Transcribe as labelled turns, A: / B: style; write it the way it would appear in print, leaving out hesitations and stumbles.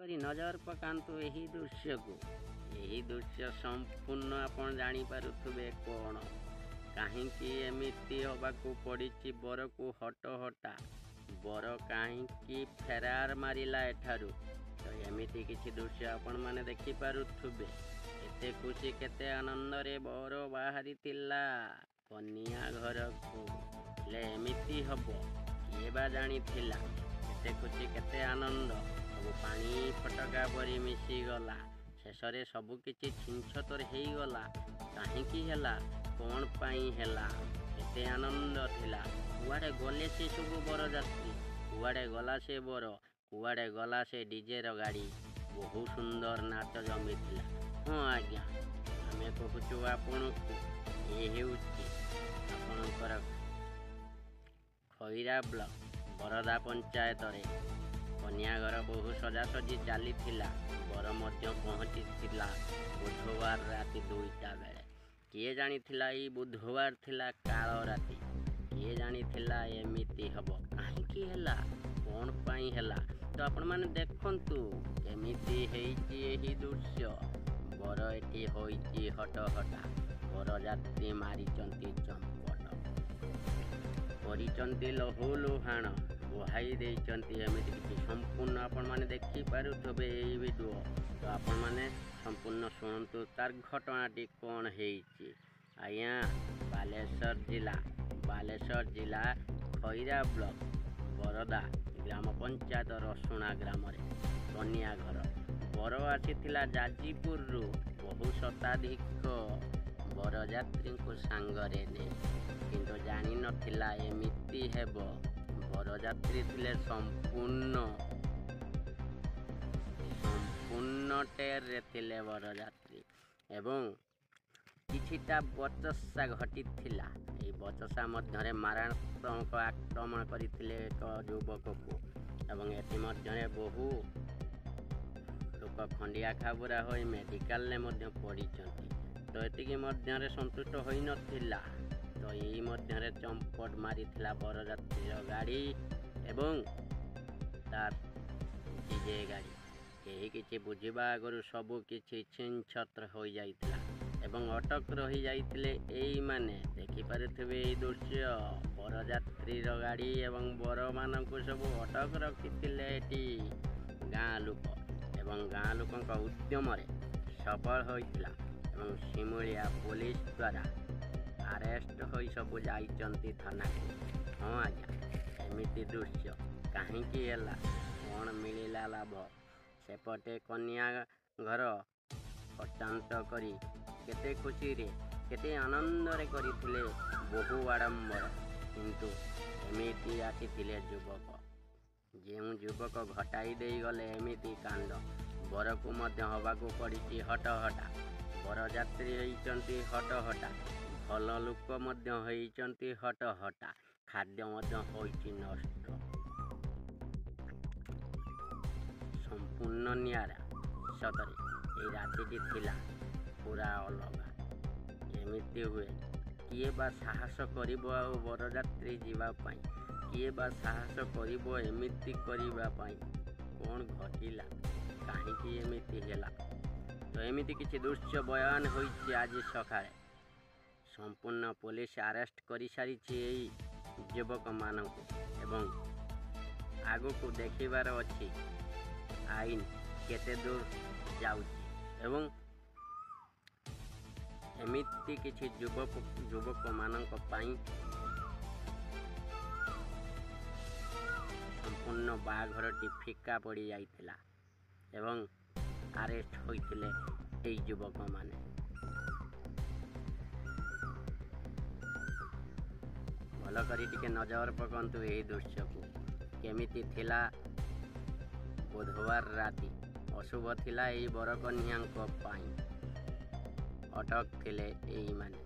A: କରି ନଜର ପକାନ୍ତୁ ଏହି ଦୃଶ୍ୟକୁ। ଏହି ଦୃଶ୍ୟ ସମ୍ପୂର୍ଣ୍ଣ ଆପଣ ଜାଣିପାରୁଥିବେ କ'ଣ କାହିଁକି ଏମିତି ହେବାକୁ ପଡ଼ିଛି ବରକୁ ହଟହଟା। ବର କାହିଁକି ଫେରାର ମାରିଲା ଏଠାରୁ। ତ ଏମିତି କିଛି ଦୃଶ୍ୟ ଆପଣମାନେ ଦେଖିପାରୁଥିବେ। କେତେ ଖୁସି କେତେ ଆନନ୍ଦରେ ବର ବାହାରିଥିଲା କନ୍ୟା ଘରକୁ। ହେଲେ ଏମିତି ହେବ କିଏ ବା ଜାଣିଥିଲା। କେତେ ଖୁସି କେତେ ଆନନ୍ଦ ସବୁ ପାଣି ଫଟକା ପରି ମିଶିଗଲା। ଶେଷରେ ସବୁକିଛି ଛିନଛତର ହେଇଗଲା। କାହିଁକି ହେଲା କ'ଣ ପାଇଁ ହେଲା କେତେ ଆନନ୍ଦ ଥିଲା। କୁଆଡ଼େ ଗଲେ ସେ ସବୁ ବରଯାତ୍ରୀ, କୁଆଡ଼େ ଗଲା ସେ ବର, କୁଆଡ଼େ ଗଲା ସେ ଡିଜେର ଗାଡ଼ି। ବହୁ ସୁନ୍ଦର ନାଚ ଜମିଥିଲା। ହଁ ଆଜ୍ଞା, ଆମେ କହୁଛୁ ଆପଣଙ୍କୁ ଏ ହେଉଛି ଆପଣଙ୍କର ଖଇରା ବ୍ଲକ ବରଦା ପଞ୍ଚାୟତରେ କନ୍ୟାଘର ବହୁ ସଜାସଜି ଚାଲିଥିଲା। ବର ମଧ୍ୟ ପହଞ୍ଚିଥିଲା ବୁଧବାର ରାତି 2ଟା ବେଳେ। କିଏ ଜାଣିଥିଲା ଏଇ ବୁଧବାର ଥିଲା କାଳ ରାତି। କିଏ ଜାଣିଥିଲା ଏମିତି ହେବ। କାହିଁକି ହେଲା କ'ଣ ପାଇଁ ହେଲା ତ ଆପଣମାନେ ଦେଖନ୍ତୁ କେମିତି ହେଇଛି ଏହି ଦୃଶ୍ୟ। ବର ଏଠି ହୋଇଛି ହଟହଟା। ବରଯାତ୍ରୀ ମାରିଛନ୍ତି ଚମ୍ପଟ, କରିଛନ୍ତି ଲହୁ ଲୁହାଣ, ବୁହାଇ ଦେଇଛନ୍ତି। ଏମିତି କିଛି ସମ୍ପୂର୍ଣ୍ଣ ଆପଣମାନେ ଦେଖିପାରୁଥିବେ ଏଇ ଭିଡ଼ିଓ। ତ ଆପଣମାନେ ସମ୍ପୂର୍ଣ୍ଣ ଶୁଣନ୍ତୁ ତାର ଘଟଣାଟି କ'ଣ ହେଇଛି। ଆଜ୍ଞା, ବାଲେଶ୍ୱର ଜିଲ୍ଲା ଖଇରା ବ୍ଲକ ବରଦା ଗ୍ରାମ ପଞ୍ଚାୟତ ରସୁଣା ଗ୍ରାମରେ କନ୍ୟା ଘର। ବର ଆସିଥିଲା ଯାଜପୁରରୁ ବହୁ ଶତାଧିକ ବରଯାତ୍ରୀଙ୍କୁ ସାଙ୍ଗରେ ନେଇ। କିନ୍ତୁ ଜାଣିନଥିଲା ଏମିତି ହେବ। ବରଯାତ୍ରୀ ଥିଲେ ସମ୍ପୂର୍ଣ୍ଣ ଟେରରେ ଥିଲେ ବରଯାତ୍ରୀ ଏବଂ କିଛିଟା ବଚସା ଘଟିଥିଲା। ଏହି ବଚସା ମଧ୍ୟରେ ମାରାତ୍ମକ ଆକ୍ରମଣ କରିଥିଲେ ଏକ ଯୁବକକୁ ଏବଂ ଏଥିମଧ୍ୟରେ ବହୁ ଲୋକ ଖଣ୍ଡିଆ ଖାବରା ହୋଇ ମେଡ଼ିକାଲରେ ମଧ୍ୟ ପଡ଼ିଛନ୍ତି। ତ ଏତିକି ମଧ୍ୟରେ ସନ୍ତୁଷ୍ଟ ହୋଇନଥିଲା। ତ ଏଇ ମଧ୍ୟରେ ଚମ୍ପଟ ମାରିଥିଲା ବରଯାତ୍ରୀର ଗାଡ଼ି ଏବଂ ତାର ଡିଜେ ଗାଡ଼ି। କେହି କିଛି ବୁଝିବା ଆଗରୁ ସବୁ କିଛି ଛିନଛତ୍ର ହୋଇଯାଇଥିଲା ଏବଂ ଅଟକ ରହିଯାଇଥିଲେ ଏଇମାନେ। ଦେଖିପାରୁଥିବେ ଏଇ ଦୃଶ୍ୟ। ବରଯାତ୍ରୀର ଗାଡ଼ି ଏବଂ ବରମାନଙ୍କୁ ସବୁ ଅଟକ ରଖିଥିଲେ ଏଠି ଗାଁ ଲୋକ ଏବଂ ଗାଁ ଲୋକଙ୍କ ଉଦ୍ୟମରେ ସଫଳ ହୋଇଥିଲା ଏବଂ ଶିମୁଳିଆ ପୋଲିସ ଦ୍ୱାରା ଆରେଷ୍ଟ ହୋଇ ସବୁ ଯାଇଛନ୍ତି ଥାନାକୁ। ହଁ ଆଜ୍ଞା, ଏମିତି ଦୃଶ୍ୟ କାହିଁକି ହେଲା, କ'ଣ ମିଳିଲା ଲାଭ। ସେପଟେ କନ୍ୟା ଘର ହଟ୍ଟାନ୍ତ କରି କେତେ ଖୁସିରେ କେତେ ଆନନ୍ଦରେ କରିଥିଲେ ବହୁ ଆଡ଼ମ୍ବର। କିନ୍ତୁ ଏମିତି ଆସିଥିଲେ ଯୁବକ, ଯେଉଁ ଯୁବକ ଘଟାଇ ଦେଇଗଲେ ଏମିତି କାଣ୍ଡ। ବରକୁ ମଧ୍ୟ ହେବାକୁ ପଡ଼ିଛି ହଟହଟା। ବରଯାତ୍ରୀ ହେଇଛନ୍ତି ହଟହଟା, ଭଲ ଲୋକ ମଧ୍ୟ ହେଇଛନ୍ତି ହଟହଟା। ଖାଦ୍ୟ ମଧ୍ୟ ହୋଇଛି ନଷ୍ଟ। ସମ୍ପୂର୍ଣ୍ଣ ନିଆରା। ସତରେ ଏଇ ରାତିଟି ଥିଲା ପୁରା ଅଲଗା। ଏମିତି ହୁଏ। କିଏ ବା ସାହସ କରିବ ଆଉ ବରଯାତ୍ରୀ ଯିବା ପାଇଁ? କିଏ ବା ସାହସ କରିବ ଏମିତି କରିବା ପାଇଁ? କ'ଣ ଘଟିଲା, କାହିଁକି ଏମିତି ହେଲା? ତ ଏମିତି କିଛି ଦୃଶ୍ୟ ବୟାନ ହୋଇଛି ଆଜି ସକାଳେ। ସମ୍ପୂର୍ଣ୍ଣ ପୋଲିସ ଆରେଷ୍ଟ କରିସାରିଛି ଏଇ ଯୁବକମାନଙ୍କୁ ଏବଂ ଆଗକୁ ଦେଖିବାର ଅଛି ଆଇନ କେତେ ଦୂର ଯାଉଛି ଏବଂ ଏମିତି କିଛି ଯୁବକମାନଙ୍କ ପାଇଁ ସମ୍ପୂର୍ଣ୍ଣ ବାହାଘରଟି ଫିକା ପଡ଼ିଯାଇଥିଲା ଏବଂ ଆରେଷ୍ଟ ହୋଇଥିଲେ ଏଇ ଯୁବକମାନେ। ଭଲ କରି ଟିକେ ନଜର ପକାନ୍ତୁ ଏହି ଦୃଶ୍ୟକୁ। କେମିତି ଥିଲା ବୁଧବାର ରାତି। ଅଶୁଭ ଥିଲା ଏଇ ବରକନ୍ୟାଙ୍କ ପାଇଁ। ଅଟକ ଥିଲେ ଏଇମାନେ।